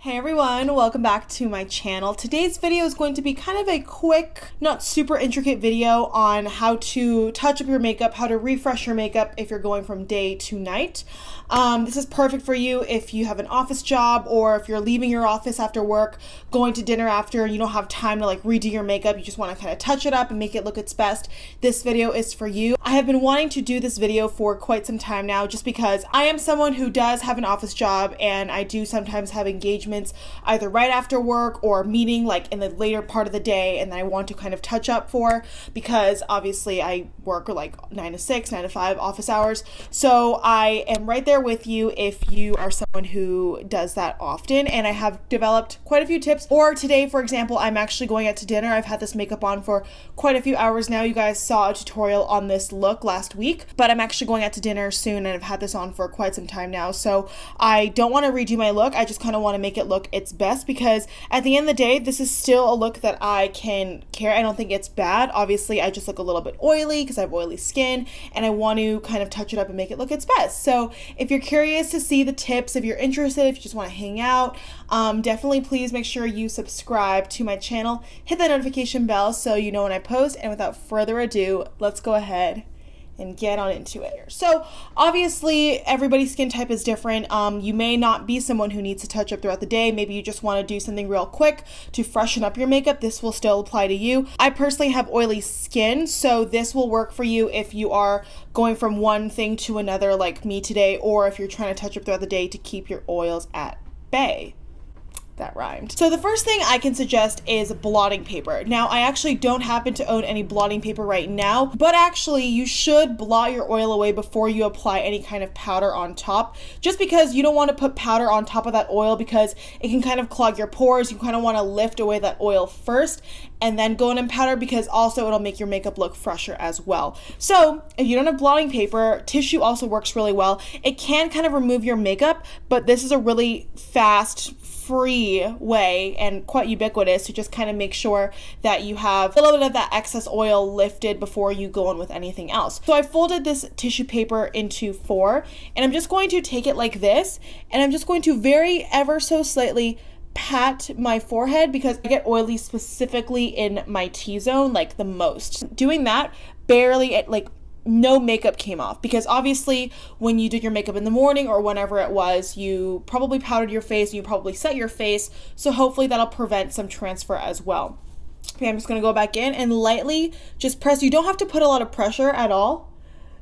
Hey everyone, welcome back to my channel. Today's video is going to be kind of a quick, not super intricate video on how to touch up your makeup, how to refresh your makeup if you're going from day to night. This is perfect for you if you have an office job or if you're leaving your office after work, going to dinner after, and you don't have time to like redo your makeup. You just want to kind of touch it up and make it look its best. This video is for you. I have been wanting to do this video for quite some time now just because I am someone who does have an office job and I do sometimes have engagements either right after work or meeting like in the later part of the day, and then I want to kind of touch up for, because obviously I work like 9 to 6, 9 to 5 office hours. So I am right there with you if you are someone who does that often, and I have developed quite a few tips. Or today, for example, I'm actually going out to dinner. I've had this makeup on for quite a few hours now. You guys saw a tutorial on this look last week, but I'm actually going out to dinner soon and I've had this on for quite some time now. So I don't want to redo my look. I just kind of want to make it look its best, because at the end of the day, this is still a look that I can carry. I don't think it's bad. Obviously, I just look a little bit oily because I have oily skin and I want to kind of touch it up and make it look its best. So if you're curious to see the tips, if you're interested, if you just want to hang out, definitely please make sure you subscribe to my channel, hit that notification bell so you know when I post, and without further ado, let's go ahead and get on into it. So obviously everybody's skin type is different. You may not be someone who needs to touch up throughout the day. Maybe you just want to do something real quick to freshen up your makeup. This will still apply to you. I personally have oily skin, so this will work for you if you are going from one thing to another like me today, or if you're trying to touch up throughout the day to keep your oils at bay. That rhymed. So the first thing I can suggest is blotting paper. Now, I actually don't happen to own any blotting paper right now, but actually you should blot your oil away before you apply any kind of powder on top, just because you don't want to put powder on top of that oil because it can kind of clog your pores. You kind of want to lift away that oil first and then go in and powder, because also it'll make your makeup look fresher as well. So if you don't have blotting paper, tissue also works really well. It can kind of remove your makeup, but this is a really fast, free way and quite ubiquitous to just kind of make sure that you have a little bit of that excess oil lifted before you go on with anything else. So I folded this tissue paper into 4, and I'm just going to take it like this, and I'm just going to very ever so slightly pat my forehead, because I get oily specifically in my T-zone like the most. Doing that, barely, like no makeup came off, because obviously when you did your makeup in the morning or whenever it was, you probably powdered your face and you probably set your face, so hopefully that'll prevent some transfer as well. Okay, I'm just going to go back in and lightly just press. You don't have to put a lot of pressure at all.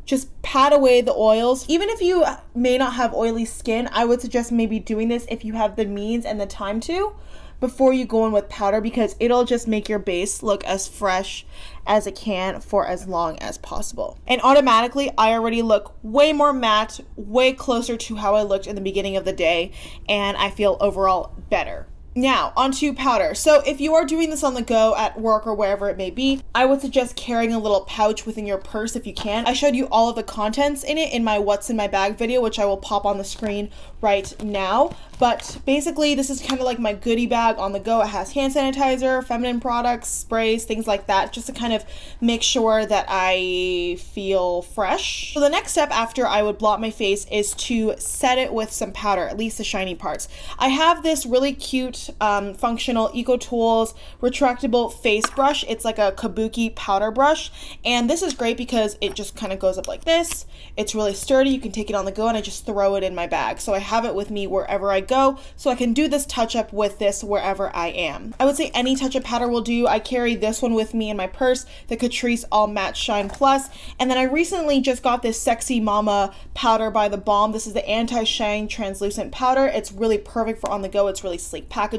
Just pat away the oils. Even if you may not have oily skin, I would suggest maybe doing this if you have the means and the time to, before you go in with powder, because it'll just make your base look as fresh as it can for as long as possible. And automatically, I already look way more matte, way closer to how I looked in the beginning of the day, and I feel overall better. Now, onto powder. So if you are doing this on the go at work or wherever it may be, I would suggest carrying a little pouch within your purse if you can. I showed you all of the contents in it in my What's in My Bag video, which I will pop on the screen right now. But basically, this is kind of like my goodie bag on the go. It has hand sanitizer, feminine products, sprays, things like that, just to kind of make sure that I feel fresh. So the next step after I would blot my face is to set it with some powder, at least the shiny parts. I have this really cute functional EcoTools retractable face brush. It's like a kabuki powder brush, and this is great because it just kind of goes up like this. It's really sturdy. You can take it on the go, and I just throw it in my bag. So I have it with me wherever I go, so I can do this touch up with this wherever I am. I would say any touch up powder will do. I carry this one with me in my purse, the Catrice All Matte Shine Plus, and then I recently just got this Sexy Mama powder by The Balm. This is the anti-shine translucent powder. It's really perfect for on the go. It's really sleek packaging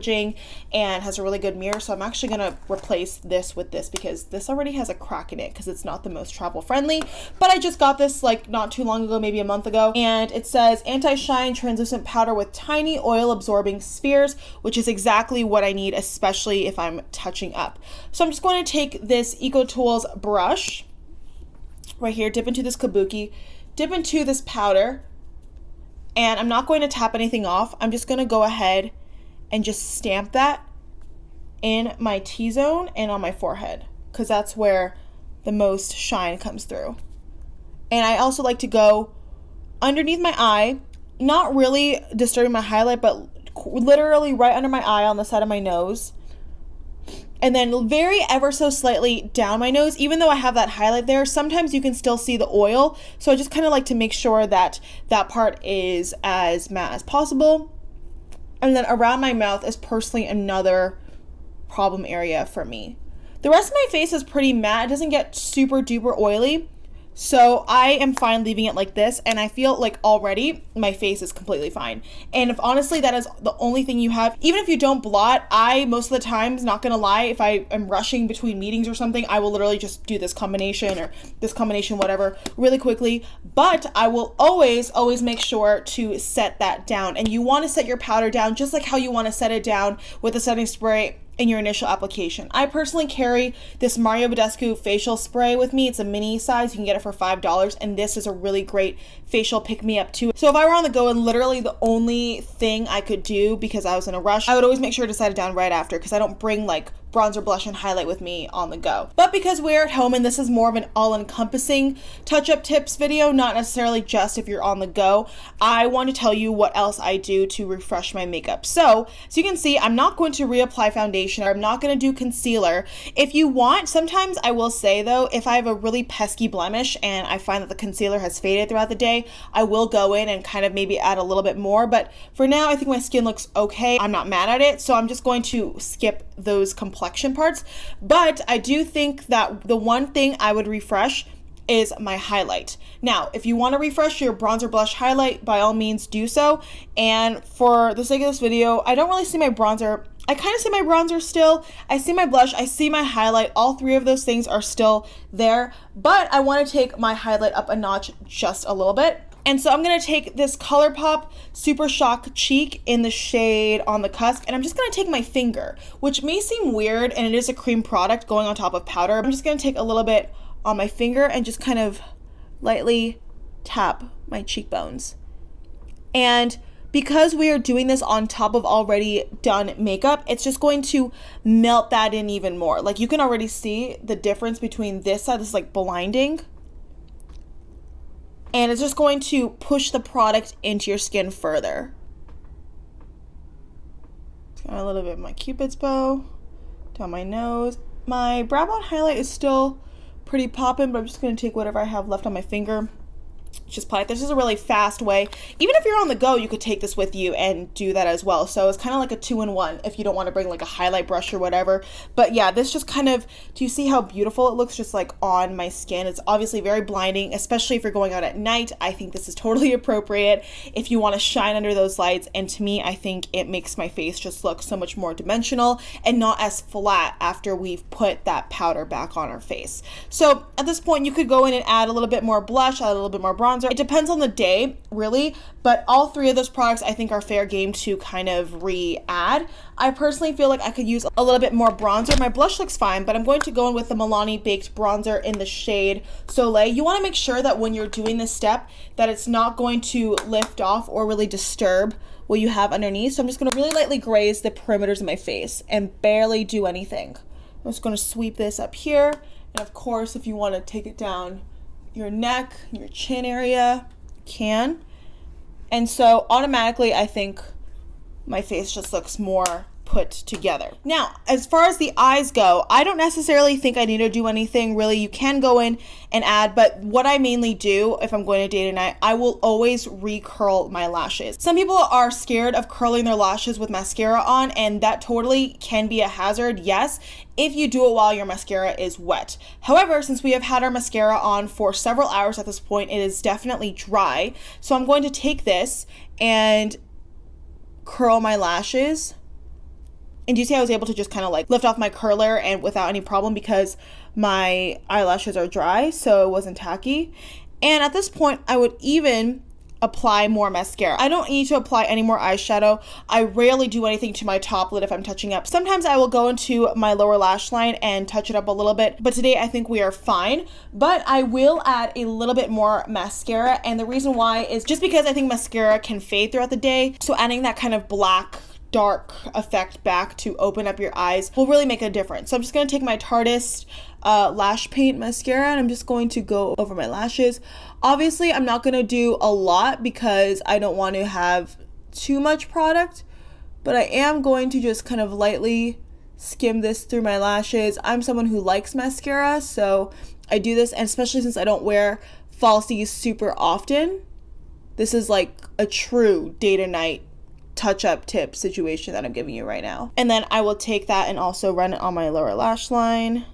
and has a really good mirror, so I'm actually gonna replace this with this because this already has a crack in it because it's not the most travel friendly. But I just got this like not too long ago, maybe a month ago, and it says anti-shine translucent powder with tiny oil absorbing spheres, which is exactly what I need, especially if I'm touching up. So I'm just going to take this EcoTools brush right here, dip into this kabuki, dip into this powder, and I'm not going to tap anything off. I'm just going to go ahead and just stamp that in my T-zone and on my forehead, because that's where the most shine comes through. And I also like to go underneath my eye, not really disturbing my highlight, but literally right under my eye on the side of my nose. And then very ever so slightly down my nose, even though I have that highlight there, sometimes you can still see the oil. So I just kind of like to make sure that that part is as matte as possible. And then around my mouth is personally another problem area for me. The rest of my face is pretty matte. It doesn't get super duper oily. So I am fine leaving it like this, and I feel like already my face is completely fine. And if honestly that is the only thing you have, even if you don't blot, I most of the times, not gonna lie, if I am rushing between meetings or something, I will literally just do this combination or this combination, whatever, really quickly. But I will always make sure to set that down. And you want to set your powder down just like how you want to set it down with a setting spray in your initial application. I personally carry this Mario Badescu facial spray with me. It's a mini size. You can get it for $5, and this is a really great facial pick-me-up too. So if I were on the go and literally the only thing I could do because I was in a rush, I would always make sure to set it down right after, because I don't bring like bronzer, blush, and highlight with me on the go. But because we're at home and this is more of an all-encompassing touch-up tips video, not necessarily just if you're on the go, I want to tell you what else I do to refresh my makeup. So as you can see, I'm not going to reapply foundation, or I'm not going to do concealer. If you want, sometimes I will say though, if I have a really pesky blemish and I find that the concealer has faded throughout the day, I will go in and kind of maybe add a little bit more. But for now, I think my skin looks okay. I'm not mad at it, so I'm just going to skip those complexion parts. But I do think that the one thing I would refresh is my highlight. Now, if you want to refresh your bronzer, blush, highlight, by all means do so. And for the sake of this video, I don't really see my bronzer. I kind of see my bronzer still. I see my blush. I see my highlight. All three of those things are still there. But I want to take my highlight up a notch just a little bit. And so I'm going to take this ColourPop Super Shock Cheek in the shade On the Cusp, and I'm just going to take my finger, which may seem weird, and it is a cream product going on top of powder. I'm just going to take a little bit on my finger and just kind of lightly tap my cheekbones. And because we are doing this on top of already done makeup, it's just going to melt that in even more. Like, you can already see the difference between this side. This is like blinding. And it's just going to push the product into your skin further. Got a little bit of my Cupid's bow down my nose. My brow bone highlight is still pretty poppin', but I'm just going to take whatever I have left on my finger. Just apply it. This is a really fast way. Even if you're on the go, you could take this with you and do that as well. So it's kind of like a 2-in-1 if you don't want to bring like a highlight brush or whatever. But yeah, this just kind of, do you see how beautiful it looks just like on my skin? It's obviously very blinding, especially if you're going out at night. I think this is totally appropriate if you want to shine under those lights. And to me, I think it makes my face just look so much more dimensional and not as flat after we've put that powder back on our face. So at this point, you could go in and add a little bit more blush, add a little bit more bronzer. It depends on the day, really, but all three of those products I think are fair game to kind of re-add. I personally feel like I could use a little bit more bronzer. My blush looks fine, but I'm going to go in with the Milani Baked Bronzer in the shade Soleil. You want to make sure that when you're doing this step that it's not going to lift off or really disturb what you have underneath. So I'm just going to really lightly graze the perimeters of my face and barely do anything. I'm just going to sweep this up here, and of course, if you want to take it down your neck, your chin area, you can. And so automatically I think my face just looks more put together. Now, as far as the eyes go, I don't necessarily think I need to do anything really. You can go in and add, but what I mainly do if I'm going to date night, I will always recurl my lashes. Some people are scared of curling their lashes with mascara on, and that totally can be a hazard, yes, if you do it while your mascara is wet. However, since we have had our mascara on for several hours at this point, it is definitely dry. So I'm going to take this and curl my lashes. And do you see I was able to just kind of like lift off my curler and without any problem because my eyelashes are dry, so it wasn't tacky. And at this point, I would even apply more mascara. I don't need to apply any more eyeshadow. I rarely do anything to my top lid if I'm touching up. Sometimes I will go into my lower lash line and touch it up a little bit, but today I think we are fine. But I will add a little bit more mascara, and the reason why is just because I think mascara can fade throughout the day. So adding that kind of black dark effect back to open up your eyes will really make a difference. So I'm just going to take my Tarteist lash paint mascara, and I'm just going to go over my lashes. Obviously, I'm not going to do a lot because I don't want to have too much product but I am going to just kind of lightly skim this through my lashes. I'm someone who likes mascara, so I do this, and especially since I don't wear falsies super often, this is like a true day to night touch-up tip situation that I'm giving you right now. And then I will take that and also run it on my lower lash line.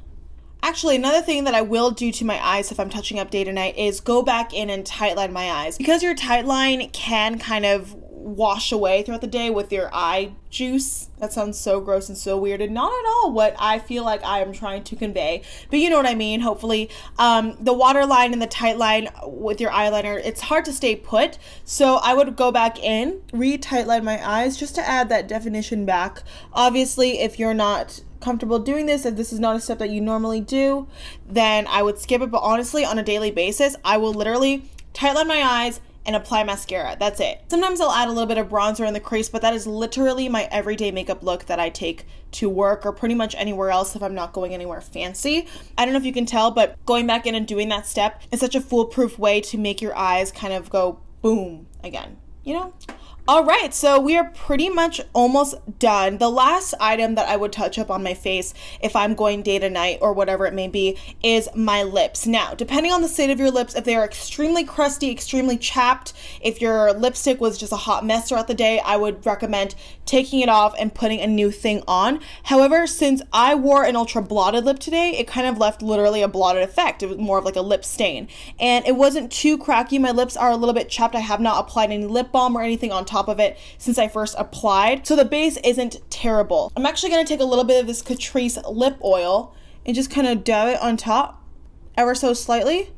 Actually, another thing that I will do to my eyes if I'm touching up day to night is go back in and tightline my eyes. Because your tightline can kind of wash away throughout the day with your eye juice. That sounds so gross and so weird and not at all what I feel like I am trying to convey, but you know what I mean, hopefully. The water line and the tight line with your eyeliner, it's hard to stay put, so I would go back in, re-tightline my eyes just to add that definition back. Obviously, if you're not comfortable doing this, if this is not a step that you normally do, then I would skip it, but honestly, on a daily basis, I will literally tightline my eyes and apply mascara. That's it. Sometimes I'll add a little bit of bronzer in the crease, but that is literally my everyday makeup look that I take to work or pretty much anywhere else if I'm not going anywhere fancy. I don't know if you can tell, but going back in and doing that step is such a foolproof way to make your eyes kind of go boom again, you know? All right, so we are pretty much almost done. The last item that I would touch up on my face if I'm going day to night or whatever it may be is my lips. Now, depending on the state of your lips, if they are extremely crusty, extremely chapped, if your lipstick was just a hot mess throughout the day, I would recommend taking it off and putting a new thing on. However, since I wore an ultra blotted lip today, it kind of left literally a blotted effect. It was more of like a lip stain. And it wasn't too cracky. My lips are a little bit chapped. I have not applied any lip balm or anything on top of it since I first applied, so the base isn't terrible. I'm actually going to take a little bit of this Catrice lip oil and just kind of dab it on top ever so slightly.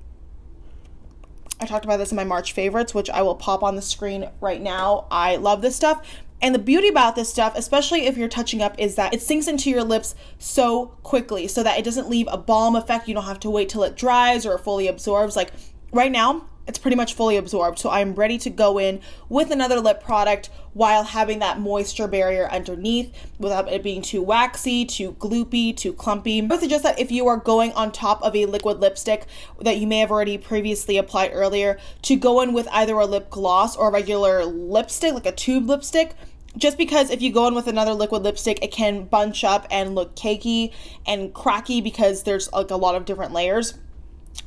I talked about this in my March favorites, which I will pop on the screen right now. I love this stuff. And the beauty about this stuff, especially if you're touching up, is that it sinks into your lips so quickly so that it doesn't leave a balm effect. You don't have to wait till it dries or fully absorbs. Like right now, it's pretty much fully absorbed, so I'm ready to go in with another lip product while having that moisture barrier underneath without it being too waxy, too gloopy, too clumpy. I would suggest that if you are going on top of a liquid lipstick that you may have already previously applied earlier, to go in with either a lip gloss or a regular lipstick, like a tube lipstick, just because if you go in with another liquid lipstick, it can bunch up and look cakey and cracky because there's like a lot of different layers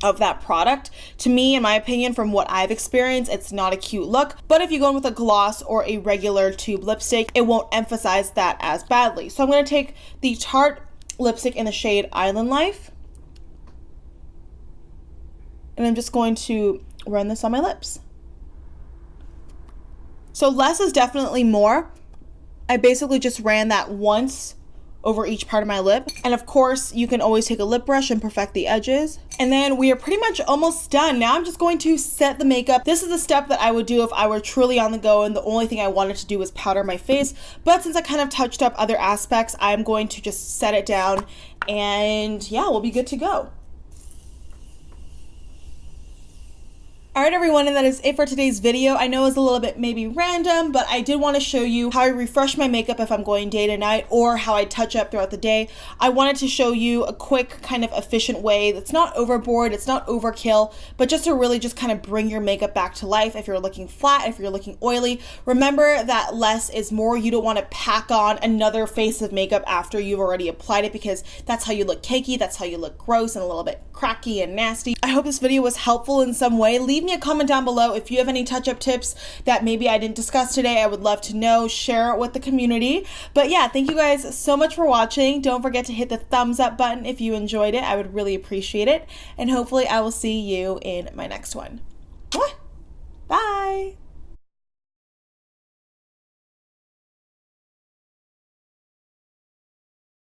of that product. To me, in my opinion, from what I've experienced, it's not a cute look. But if you go in with a gloss or a regular tube lipstick, it won't emphasize that as badly. So I'm going to take the Tarte lipstick in the shade Island Life, and I'm just going to run this on my lips. So less is definitely more. I basically just ran that once over each part of my lip. And of course, you can always take a lip brush and perfect the edges. And then we are pretty much almost done. Now I'm just going to set the makeup. This is the step that I would do if I were truly on the go and the only thing I wanted to do was powder my face. But since I kind of touched up other aspects, I'm going to just set it down and yeah, we'll be good to go. Alright everyone, and that is it for today's video. I know it's a little bit maybe random, but I did want to show you how I refresh my makeup if I'm going day to night or how I touch up throughout the day. I wanted to show you a quick kind of efficient way that's not overboard, it's not overkill, but just to really just kind of bring your makeup back to life if you're looking flat, if you're looking oily. Remember that less is more. You don't want to pack on another face of makeup after you've already applied it because that's how you look cakey, that's how you look gross and a little bit cracky and nasty. I hope this video was helpful in some way. Leave me a comment down below if you have any touch-up tips that maybe I didn't discuss today. I would love to know. Share it with the community. But yeah, thank you guys so much for watching. Don't forget to hit the thumbs up button if you enjoyed it. I would really appreciate it. And hopefully I will see you in my next one. Bye!